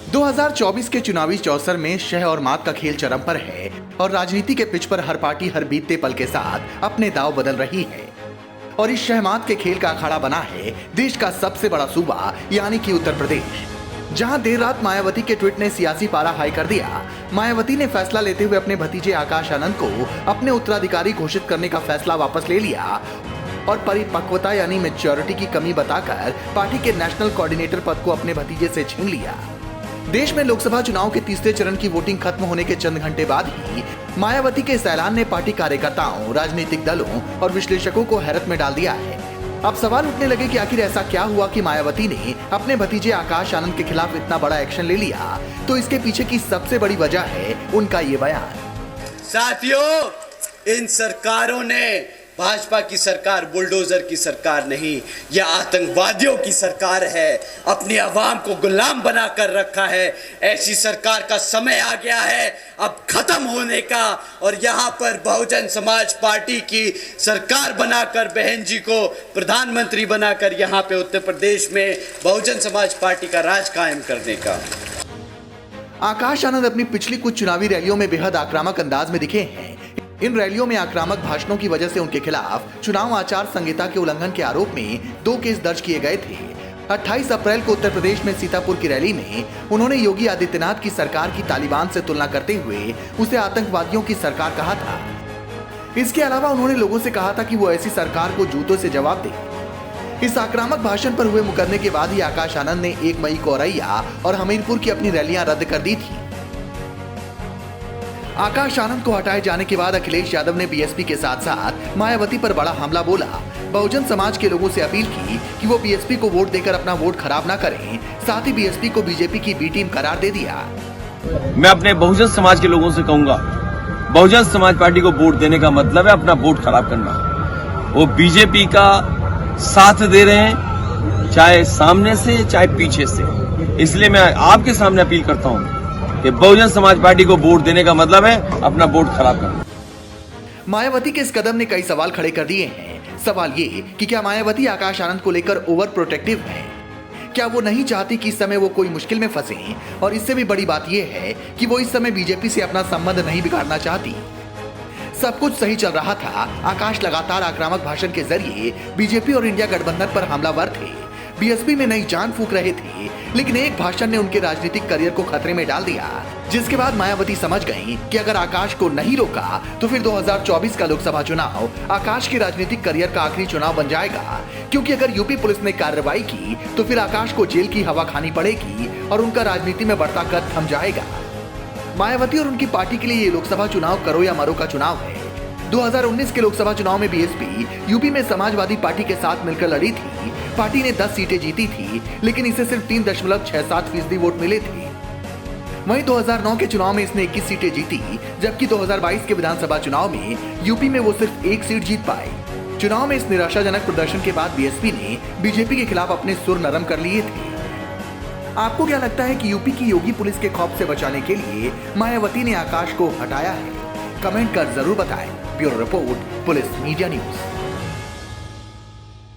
2024 के चुनावी चौसर में शह और मात का खेल चरम पर है और राजनीति के पिच पर हर पार्टी हर बीतते पल के साथ अपने दांव बदल रही है। और इस शहमात के खेल का अखाड़ा बना है देश का सबसे बड़ा सूबा यानी कि उत्तर प्रदेश, जहां देर रात मायावती के ट्वीट ने सियासी पारा हाई कर दिया। मायावती ने फैसला लेते हुए अपने भतीजे आकाश आनंद को अपने उत्तराधिकारी घोषित करने का फैसला वापस ले लिया और परिपक्वता यानी मैच्योरिटी की कमी बताकर पार्टी के नेशनल कोऑर्डिनेटर पद को अपने भतीजे से छीन लिया। देश में लोकसभा चुनाव के तीसरे चरण की वोटिंग खत्म होने के चंद घंटे बाद ही मायावती के इस ऐलान ने पार्टी कार्यकर्ताओं, राजनीतिक दलों और विश्लेषकों को हैरत में डाल दिया है। अब सवाल उठने लगे कि आखिर ऐसा क्या हुआ कि मायावती ने अपने भतीजे आकाश आनंद के खिलाफ इतना बड़ा एक्शन ले लिया। तो इसके पीछे की सबसे बड़ी वजह है उनका ये बयान। साथियों, इन सरकारों ने, भाजपा की सरकार बुलडोजर की सरकार नहीं, यह आतंकवादियों की सरकार है, अपनी आवाम को गुलाम बना कर रखा है। ऐसी सरकार का समय आ गया है अब खत्म होने का। और यहाँ पर बहुजन समाज पार्टी की सरकार बनाकर, बहन जी को प्रधानमंत्री बनाकर यहाँ पे उत्तर प्रदेश में बहुजन समाज पार्टी का राज कायम करने का। आकाश आनंद अपनी पिछली कुछ चुनावी रैलियों में बेहद आक्रामक अंदाज में दिखे हैं। इन रैलियों में आक्रामक भाषणों की वजह से उनके खिलाफ चुनाव आचार संहिता के उल्लंघन के आरोप में 2 केस दर्ज किए गए थे। 28 अप्रैल को उत्तर प्रदेश में सीतापुर की रैली में उन्होंने योगी आदित्यनाथ की सरकार की तालिबान से तुलना करते हुए उसे आतंकवादियों की सरकार कहा था। इसके अलावा उन्होंने लोगों से कहा था कि वो ऐसी सरकार को जूतों से जवाब दे। इस आक्रामक भाषण पर हुए मुकदमे के बाद ही आकाश आनंद ने 1 मई को औरैया और हमीरपुर की अपनी रैलियां रद्द कर दी थी। आकाश आनंद को हटाए जाने के बाद अखिलेश यादव ने बीएसपी के साथ साथ मायावती पर बड़ा हमला बोला। बहुजन समाज के लोगों से अपील की कि वो बीएसपी को वोट देकर अपना वोट खराब न करें। साथ ही बीएसपी को बीजेपी की बी टीम करार दे दिया। मैं अपने बहुजन समाज के लोगों से कहूंगा, बहुजन समाज पार्टी को वोट देने का मतलब है अपना वोट खराब करना। वो बीजेपी का साथ दे रहे हैं, चाहे सामने से चाहे पीछे से। इसलिए मैं आपके सामने अपील करता हूं कि बहुजन समाज पार्टी को वोट देने का मतलब है अपना वोट खराब करना। मायावती के इस कदम ने कई सवाल खड़े कर दिए हैं। सवाल ये कि क्या मायावती आकाश आनंद को लेकर ओवर प्रोटेक्टिव है? क्या वो नहीं चाहती कि इस समय वो कोई मुश्किल में फंसे? और इससे भी बड़ी बात यह है कि वो इस समय बीजेपी से अपना संबंध नहीं बिगाड़ना चाहती। सब कुछ सही चल रहा था। आकाश लगातार आक्रामक भाषण के जरिए बीजेपी और इंडिया गठबंधन पर हमलावर थे, बीएसपी में नई जान फूंक रहे थे। लेकिन एक भाषण ने उनके राजनीतिक करियर को खतरे में डाल दिया, जिसके बाद मायावती समझ गईं कि अगर आकाश को नहीं रोका तो फिर 2024 का लोकसभा चुनाव आकाश के राजनीतिक करियर का आखिरी चुनाव बन जाएगा। क्योंकि अगर यूपी पुलिस ने कार्रवाई की तो फिर आकाश को जेल की हवा खानी पड़ेगी और उनका राजनीति में बढ़ता कद थम जाएगा। मायावती और उनकी पार्टी के लिए ये लोकसभा चुनाव करो या मरो का चुनाव है। 2019 के लोकसभा चुनाव में बीएसपी यूपी में समाजवादी पार्टी के साथ मिलकर लड़ी थी। पार्टी ने 10 सीटें जीती थी, लेकिन इसे सिर्फ 3.67% वोट मिले थे। वहीं 2009 के चुनाव में इसने 21 सीटें जीती, जबकि 2022 के विधानसभा चुनाव में यूपी में वो सिर्फ 1 सीट जीत पाए। चुनाव में इस निराशाजनक प्रदर्शन के बाद बीएसपी ने बीजेपी के खिलाफ अपने सुर नरम कर लिए थे। आपको क्या लगता है कि यूपी की योगी पुलिस के खौफ से बचाने के लिए मायावती ने आकाश को हटाया है? कमेंट कर जरूर बताएं। Bureau report, police media news.